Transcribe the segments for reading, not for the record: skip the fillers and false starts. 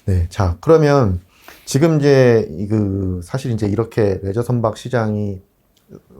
네, 자, 그러면 지금 이제 사실 이제 이렇게 레저 선박 시장이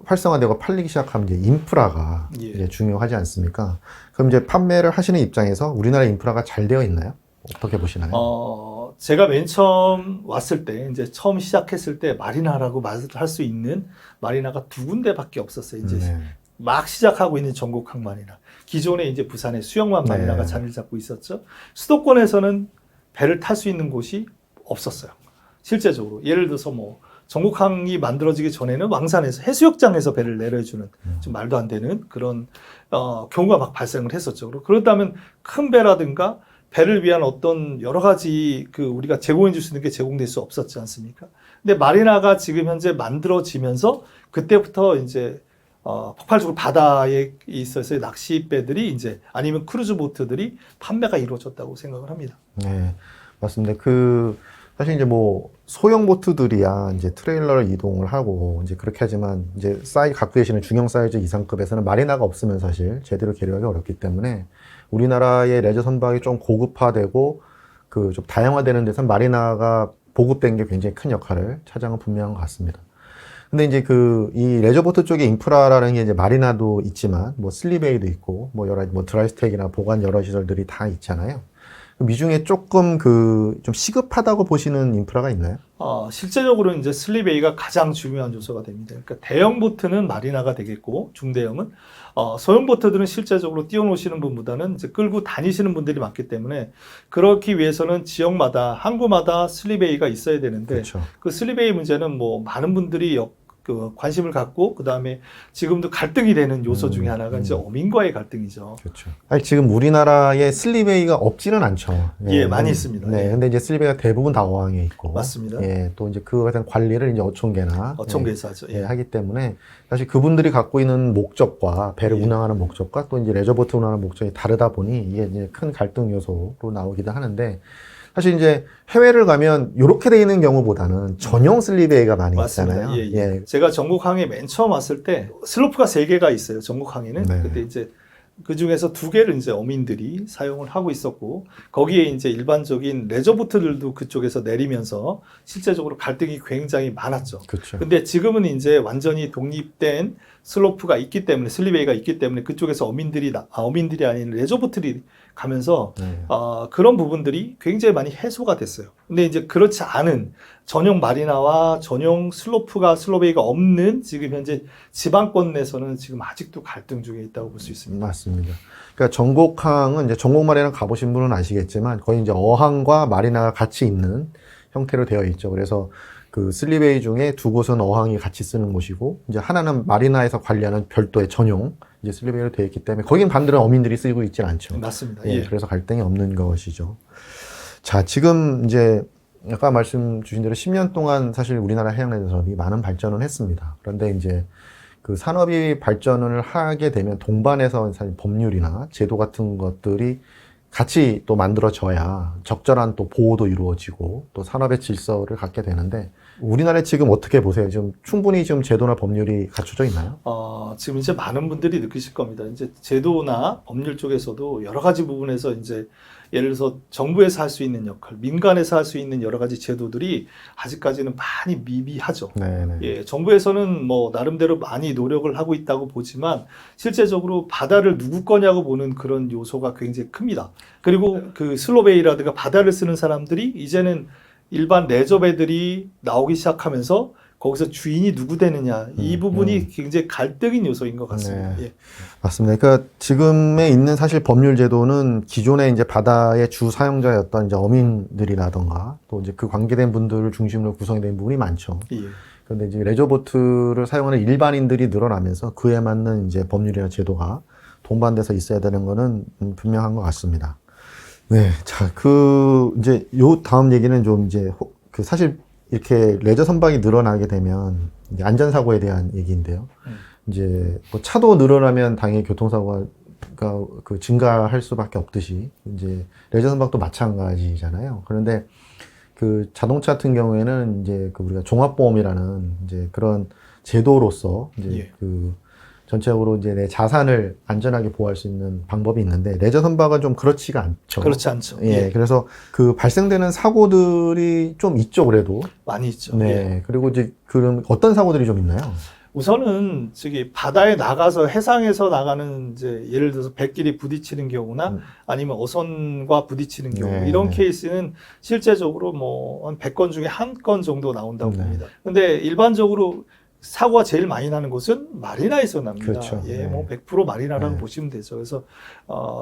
활성화되고 팔리기 시작하면 이제 인프라가 예. 이제 중요하지 않습니까? 그럼 이제 판매를 하시는 입장에서 우리나라 인프라가 잘 되어 있나요? 어떻게 보시나요? 제가 맨 처음 왔을 때, 이제 처음 시작했을 때 마리나라고 말을 할 수 있는 마리나가 두 군데밖에 없었어요. 이제 네. 막 시작하고 있는 전국항 마리나. 기존에 이제 부산의 수영만 마리나가 네. 자리를 잡고 있었죠. 수도권에서는 배를 탈 수 있는 곳이 없었어요. 실제적으로. 예를 들어서 뭐 전국항이 만들어지기 전에는 왕산에서 해수욕장에서 배를 내려주는 좀 말도 안 되는 그런 경우가 막 발생을 했었죠. 그렇다면 큰 배라든가 배를 위한 어떤 여러 가지 우리가 제공해 줄 수 있는 게 제공될 수 없었지 않습니까? 근데 마리나가 지금 현재 만들어지면서 그때부터 이제 폭발적으로 바다에 있어서 낚시배들이 이제 아니면 크루즈 보트들이 판매가 이루어졌다고 생각을 합니다. 네, 맞습니다. 사실 이제 뭐 소형 보트들이야 이제 트레일러를 이동을 하고 이제 그렇게 하지만 이제 갖고 계시는 중형 사이즈 이상급에서는 마리나가 없으면 사실 제대로 계류하기 어렵기 때문에 우리나라의 레저 선박이 좀 고급화되고 좀 다양화되는 데선 마리나가 보급된 게 굉장히 큰 역할을 차지한 건 분명한 것 같습니다. 근데 이제 이 레저보트 쪽의 인프라라는 게 이제 마리나도 있지만 뭐 슬리베이도 있고 뭐 여러 뭐 드라이스택이나 보관 여러 시설들이 다 있잖아요. 이 중에 조금 좀 시급하다고 보시는 인프라가 있나요? 실제적으로 이제 슬리베이가 가장 중요한 요소가 됩니다. 그러니까 대형 보트는 마리나가 되겠고 중대형은 소형 보트들은 실제적으로 띄워놓으시는 분보다는 이제 끌고 다니시는 분들이 많기 때문에 그렇기 위해서는 지역마다 항구마다 슬리베이가 있어야 되는데 그렇죠. 그 슬리베이 문제는 뭐 많은 분들이 관심을 갖고 그다음에 지금도 갈등이 되는 요소 중에 하나가 이제 어민과의 갈등이죠. 그렇죠. 아니, 지금 우리나라에 슬리베이가 없지는 않죠. 예, 많이 있습니다. 네, 예. 근데 이제 슬리베이가 대부분 다 어항에 있고. 맞습니다. 예, 또 이제 그거에 대한 관리를 이제 어촌계나 어촌계에서 하죠. 예, 하기 때문에 사실 그분들이 갖고 있는 목적과 배를 운항하는 목적과 또 이제 레저보트 운항하는 목적이 다르다 보니 이게 이제 큰 갈등 요소로 나오기도 하는데 사실 이제 해외를 가면 이렇게 돼 있는 경우보다는 전용 슬리베이가 많이 맞습니다. 있잖아요. 예, 예. 제가 전국항에 맨 처음 왔을 때 슬로프가 3개가 있어요. 전국항에는. 네. 그때 이제 그 중에서 2개를 이제 어민들이 사용을 하고 있었고 거기에 이제 일반적인 레저보트들도 그쪽에서 내리면서 실제적으로 갈등이 굉장히 많았죠. 그렇죠. 근데 지금은 이제 완전히 독립된 슬로프가 있기 때문에 슬리베이가 있기 때문에 그쪽에서 어민들이 아닌 레저보트들이 가면서 그런 부분들이 굉장히 많이 해소가 됐어요. 근데 이제 그렇지 않은 전용 마리나와 전용 슬로베이가 없는 지금 현재 지방권 내에서는 지금 아직도 갈등 중에 있다고 볼 수 있습니다. 맞습니다. 그러니까 전곡항은 이제 전곡 마리나 가보신 분은 아시겠지만 거의 이제 어항과 마리나가 같이 있는 형태로 되어 있죠. 그래서 그 슬리베이 중에 두 곳은 어항이 같이 쓰는 곳이고 이제 하나는 마리나에서 관리하는 별도의 전용 이제 슬리베이로 되어 있기 때문에 거긴 반대로 어민들이 쓰고 있진 않죠. 맞습니다. 예, 그래서 갈등이 없는 것이죠. 자, 지금 이제 아까 말씀 주신 대로 10년 동안 사실 우리나라 해양레저선이 많은 발전을 했습니다. 그런데 이제 그 산업이 발전을 하게 되면 동반해서 사실 법률이나 제도 같은 것들이 같이 또 만들어져야 적절한 또 보호도 이루어지고 또 산업의 질서를 갖게 되는데 우리나라에 지금 어떻게 보세요? 지금 충분히 좀 제도나 법률이 갖춰져 있나요? 지금 이제 많은 분들이 느끼실 겁니다. 이제 제도나 법률 쪽에서도 여러 가지 부분에서 이제 예를 들어서 정부에서 할 수 있는 역할, 민간에서 할 수 있는 여러 가지 제도들이 아직까지는 많이 미비하죠. 네네. 예, 정부에서는 뭐 나름대로 많이 노력을 하고 있다고 보지만 실제적으로 바다를 누구 거냐고 보는 그런 요소가 굉장히 큽니다. 그리고 그 슬로베이라든가 바다를 쓰는 사람들이 이제는 일반 레저배들이 나오기 시작하면서 거기서 주인이 누구 되느냐 이 부분이 굉장히 갈등인 요소인 것 같습니다. 네. 예. 맞습니다. 그러니까 지금에 있는 사실 법률 제도는 기존에 이제 바다의 주 사용자였던 이제 어민들이라던가 또 이제 그 관계된 분들을 중심으로 구성이 된 부분이 많죠. 예. 그런데 이제 레저보트를 사용하는 일반인들이 늘어나면서 그에 맞는 이제 법률이나 제도가 동반돼서 있어야 되는 거는 분명한 것 같습니다. 네. 자, 이제 요 다음 얘기는 좀 이제 사실 이렇게 레저 선박이 늘어나게 되면 이제 안전사고에 대한 얘기인데요. 이제 뭐 차도 늘어나면 당연히 교통사고가 증가할 수밖에 없듯이 이제 레저 선박도 마찬가지잖아요. 그런데 그 자동차 같은 경우에는 이제 우리가 종합보험이라는 이제 그런 제도로서 이제 전체적으로 이제 내 자산을 안전하게 보호할 수 있는 방법이 있는데 레저 선박은 좀 그렇지가 않죠. 그렇지 않죠. 예, 그래서 그 발생되는 사고들이 좀 있죠, 그래도. 많이 있죠. 네. 예. 그리고 이제 그럼 어떤 사고들이 좀 있나요? 우선은 저기 바다에 나가서 해상에서 나가는 이제 예를 들어서 배끼리 부딪히는 경우나 아니면 어선과 부딪히는 경우 네, 이런 네. 케이스는 실제적으로 뭐 한 100건 중에 한 건 정도 나온다고 네. 봅니다. 근데 일반적으로 사고가 제일 많이 나는 곳은 마리나에서 납니다. 그렇죠. 예, 네. 뭐 100% 마리나라고 네. 보시면 되죠. 그래서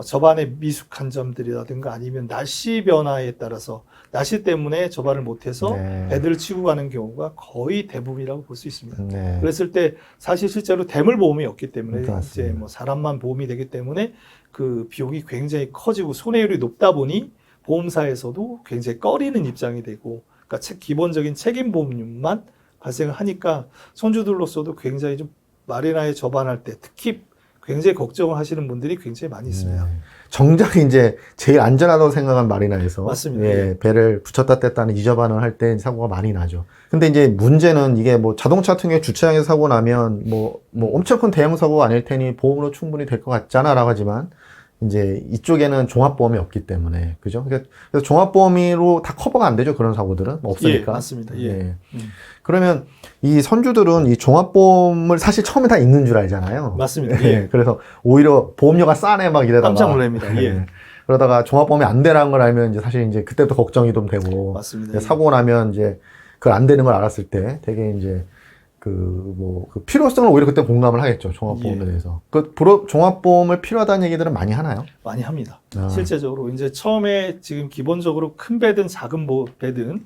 저반의 미숙한 점들이라든가 아니면 날씨 변화에 따라서 날씨 때문에 저반을 못해서 네. 배들을 치고 가는 경우가 거의 대부분이라고 볼 수 있습니다. 네. 그랬을 때 사실 실제로 대물 보험이 없기 때문에 맞습니다. 이제 뭐 사람만 보험이 되기 때문에 그 비용이 굉장히 커지고 손해율이 높다 보니 보험사에서도 굉장히 꺼리는 입장이 되고 그러니까 기본적인 책임 보험료만 발생을 하니까 손주들로서도 굉장히 좀 마리나에 접안할 때 특히 굉장히 걱정을 하시는 분들이 굉장히 많이 있습니다. 네. 정작 이제 제일 안전하다고 생각한 마리나에서 맞습니다. 예, 배를 붙였다 뗐다는 이저반을 할 때 사고가 많이 나죠. 근데 이제 문제는 이게 뭐 자동차 같은 경우에 주차장에서 사고 나면 뭐 엄청 큰 대형 사고가 아닐 테니 보험으로 충분히 될 것 같잖아라고 하지만 이제 이쪽에는 종합보험이 없기 때문에 그죠? 그래서 종합보험으로 다 커버가 안 되죠. 그런 사고들은 없으니까. 예, 맞습니다. 예. 그러면 이 선주들은 이 종합보험을 사실 처음에 다 있는 줄 알잖아요. 맞습니다. 예. 예. 그래서 오히려 보험료가 싸네 막 이러다가 깜짝 놀랍니다. 예. 예. 그러다가 종합보험이 안 되라는 걸 알면 이제 사실 이제 그때부터 걱정이 좀 되고 맞습니다. 예. 사고 나면 이제 그걸 안 되는 걸 알았을 때 되게 이제 그 필요성을 오히려 그때 공감을 하겠죠. 종합보험에 예. 대해서. 종합보험을 필요하다는 얘기들은 많이 하나요? 많이 합니다. 아. 실제적으로 이제 처음에 지금 기본적으로 큰 배든 작은 배든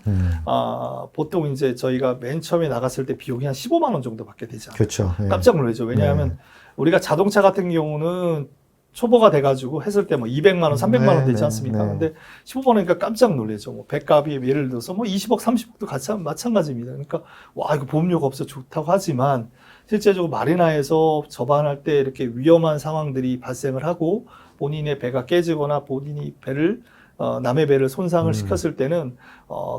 보통 이제 저희가 맨 처음에 나갔을 때 비용이 한 15만 원 정도 받게 되지 않아요. 그렇죠. 예. 깜짝 놀라죠. 왜냐하면 우리가 자동차 같은 경우는 초보가 돼가지고 했을 때 뭐 200만 원, 300만 원 되지 않습니까? 네. 근데 15만 원이니까 깜짝 놀라죠. 뭐 배값이 예를 들어서 뭐 20억, 30억도 같이 마찬가지입니다. 그러니까 와 이거 보험료가 없어 좋다고 하지만 실제적으로 마리나에서 접안할 때 이렇게 위험한 상황들이 발생을 하고 본인의 배가 깨지거나 본인이 배를 남의 배를 손상을 시켰을 때는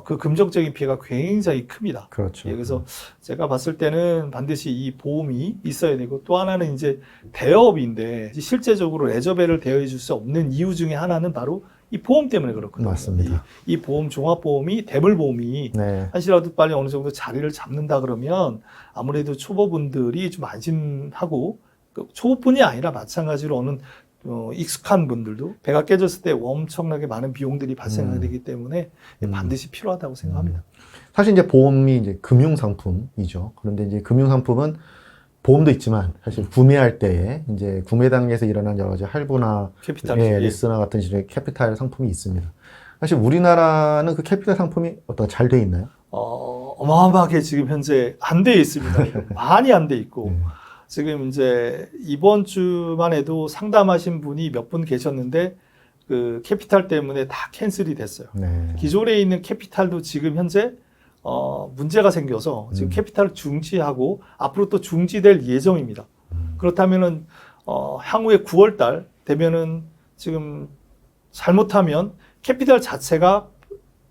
그 금전적인 피해가 굉장히 큽니다. 그렇죠. 예, 그래서 제가 봤을 때는 반드시 이 보험이 있어야 되고 또 하나는 이제 대여업인데 실제적으로 레저배를 대여해 줄 수 없는 이유 중에 하나는 바로 이 보험 때문에 그렇거든요. 맞습니다. 이 보험 종합보험이 대물보험이 네. 한시라도 빨리 어느 정도 자리를 잡는다 그러면 아무래도 초보분들이 좀 안심하고 초보뿐이 아니라 마찬가지로 어느 익숙한 분들도 배가 깨졌을 때 엄청나게 많은 비용들이 발생하게 되기 때문에 반드시 필요하다고 생각합니다. 사실 이제 보험이 이제 금융상품이죠. 그런데 이제 금융상품은 보험도 있지만 사실 구매할 때에 이제 구매 단계에서 일어난 여러 가지 할부나 캐피탈 리스나 같은 식의 캐피탈 상품이 있습니다. 사실 우리나라는 그 캐피탈 상품이 잘 돼 있나요? 어마어마하게 지금 현재 안 돼 있습니다. 많이 안 돼 있고 지금 이제 이번 주만 해도 상담하신 분이 몇 분 계셨는데 그 캐피탈 때문에 다 캔슬이 됐어요. 네. 기존에 있는 캐피탈도 지금 현재 문제가 생겨서 지금 캐피탈을 중지하고 앞으로 또 중지될 예정입니다. 그렇다면은 향후에 9월 달 되면은 지금 잘못하면 캐피탈 자체가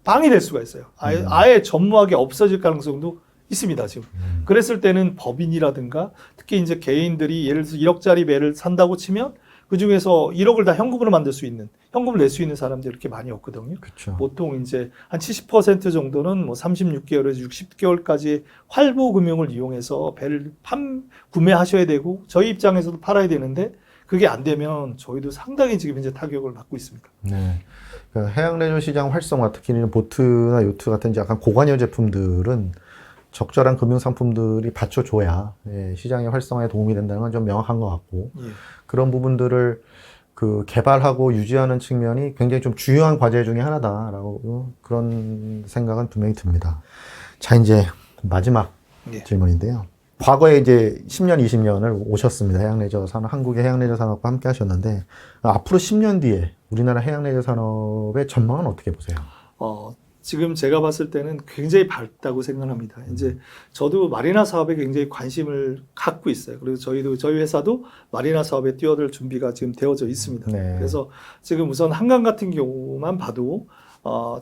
방해될 수가 있어요. 아예 전무하게 없어질 가능성도 있습니다, 지금. 그랬을 때는 법인이라든가 특히 이제 개인들이 예를 들어서 1억짜리 배를 산다고 치면 그 중에서 1억을 다 현금으로 만들 수 있는, 현금을 낼 수 있는 사람들이 이렇게 많이 없거든요. 그렇죠. 보통 이제 한 70% 정도는 뭐 36개월에서 60개월까지 활보 금융을 이용해서 배를 구매하셔야 되고 저희 입장에서도 팔아야 되는데 그게 안 되면 저희도 상당히 지금 현재 타격을 받고 있습니다. 네. 그러니까 해양 레저 시장 활성화, 특히는 보트나 요트 같은 이제 약간 고관여 제품들은 적절한 금융 상품들이 받쳐줘야 시장의 활성화에 도움이 된다는 건 좀 명확한 것 같고 그런 부분들을 개발하고 유지하는 측면이 굉장히 좀 중요한 과제 중에 하나다라고 그런 생각은 분명히 듭니다. 자, 이제 마지막 질문인데요. 과거에 이제 10년, 20년을 오셨습니다. 해양레저 산업, 한국의 해양레저 산업과 함께 하셨는데 앞으로 10년 뒤에 우리나라 해양레저 산업의 전망은 어떻게 보세요? 지금 제가 봤을 때는 굉장히 밝다고 생각합니다. 이제 저도 마리나 사업에 굉장히 관심을 갖고 있어요. 그리고 저희 회사도 마리나 사업에 뛰어들 준비가 지금 되어져 있습니다. 네. 그래서 지금 우선 한강 같은 경우만 봐도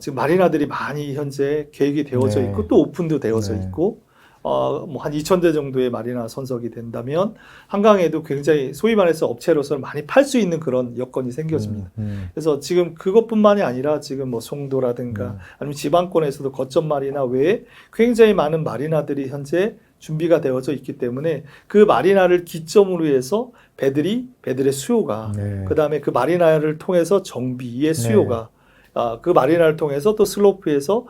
지금 마리나들이 많이 현재 계획이 되어져 있고 또 오픈도 되어져 있고 뭐 한 2,000대 정도의 마리나 선석이 된다면 한강에도 굉장히 소위 말해서 업체로서 많이 팔 수 있는 그런 여건이 생겨집니다. 그래서 지금 그것뿐만이 아니라 지금 뭐 송도라든가 아니면 지방권에서도 거점 마리나 외에 굉장히 많은 마리나들이 현재 준비가 되어져 있기 때문에 그 마리나를 기점으로 해서 배들의 수요가 네. 그다음에 그 마리나를 통해서 정비의 수요가 그 마리나를 통해서 또 슬로프에서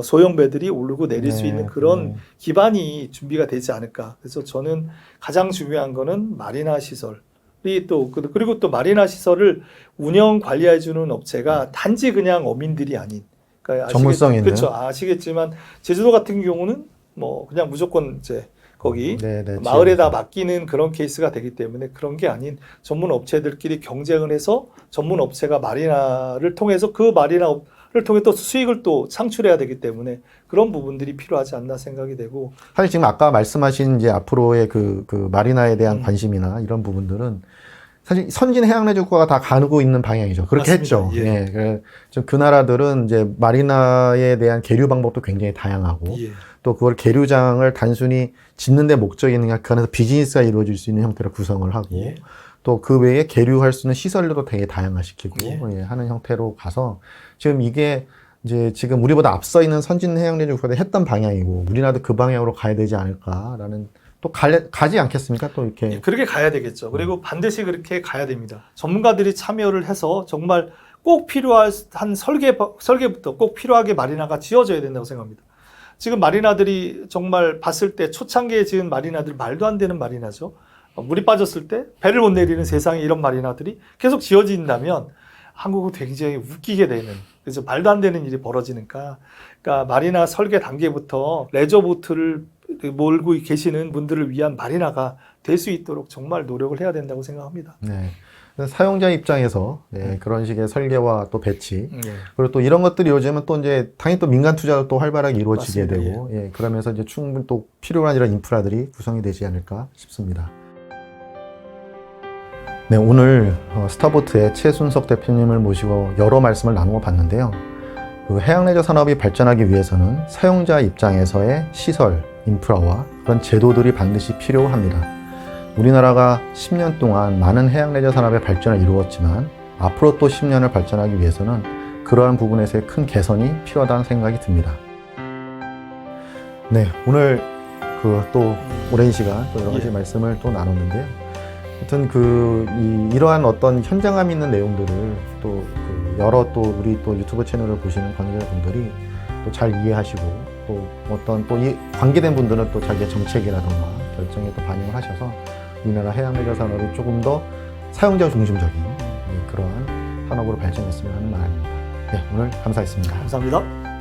소형 배들이 오르고 내릴 수 있는 그런 기반이 준비가 되지 않을까. 그래서 저는 가장 중요한 거는 마리나 시설이 또 그리고 또 마리나 시설을 운영 관리해주는 업체가 단지 그냥 어민들이 아닌 그러니까 전문성이 있는. 그렇죠. 아시겠지만 제주도 같은 경우는 뭐 그냥 무조건 이제 거기 네네, 마을에다 맡기는 그런 케이스가 되기 때문에 그런 게 아닌 전문 업체들끼리 경쟁을 해서 전문 업체가 마리나를 통해서 그 마리나를 통해 또 수익을 또 창출해야 되기 때문에 그런 부분들이 필요하지 않나 생각이 되고 사실 지금 아까 말씀하신 이제 앞으로의 그 마리나에 대한 관심이나 이런 부분들은 사실 선진 해양내주 국가가 다 가고 있는 방향이죠. 그렇게 맞습니다. 했죠. 예. 예. 그 나라들은 이제 마리나에 대한 계류 방법도 굉장히 다양하고 예. 또 그걸 계류장을 단순히 짓는 데 목적이 있는 게 아니라 그 안에서 비즈니스가 이루어질 수 있는 형태로 구성을 하고 예. 또 그 외에 계류할 수 있는 시설도 되게 다양화시키고 예. 하는 형태로 가서 지금 이게 이제 지금 우리보다 앞서 있는 선진 해양내주 국가들이 했던 방향이고 우리나라도 그 방향으로 가야 되지 않을까라는 또 가지 않겠습니까? 또 이렇게. 그렇게 가야 되겠죠. 그리고 반드시 그렇게 가야 됩니다. 전문가들이 참여를 해서 정말 꼭 필요한 설계부터 꼭 필요하게 마리나가 지어져야 된다고 생각합니다. 지금 마리나들이 정말 봤을 때 초창기에 지은 마리나들 말도 안 되는 마리나죠. 물이 빠졌을 때 배를 못 내리는 세상에 이런 마리나들이 계속 지어진다면 한국은 굉장히 웃기게 되는 그래서 말도 안 되는 일이 벌어지니까 그러니까 마리나 설계 단계부터 레저보트를 몰고 계시는 분들을 위한 마리나가 될 수 있도록 정말 노력을 해야 된다고 생각합니다. 네. 사용자 입장에서 그런 식의 설계와 또 배치 네. 그리고 또 이런 것들이 요즘은 또 이제 당연히 또 민간 투자도 또 활발하게 이루어지게 맞습니다. 되고 그러면서 이제 충분히 또 필요한 이런 인프라들이 구성이 되지 않을까 싶습니다. 네, 오늘 스타보트의 최순석 대표님을 모시고 여러 말씀을 나누어 봤는데요. 그 해양레저 산업이 발전하기 위해서는 사용자 입장에서의 시설, 인프라와 그런 제도들이 반드시 필요합니다. 우리나라가 10년 동안 많은 해양레저 산업의 발전을 이루었지만 앞으로 또 10년을 발전하기 위해서는 그러한 부분에서의 큰 개선이 필요하다는 생각이 듭니다. 네, 오늘 그 또 오랜 시간 또 여러 가지 말씀을 또 나눴는데요. 하여튼 이러한 어떤 현장감 있는 내용들을 또 여러 또 우리 또 유튜브 채널을 보시는 관계자분들이 또 잘 이해하시고 또 어떤 또 이 관계된 분들은 또 자기의 정책이라든가 결정에 또 반영을 하셔서 우리나라 해양레저 산업이 조금 더 사용자 중심적인 그러한 산업으로 발전했으면 하는 바람입니다. 네, 오늘 감사했습니다. 감사합니다.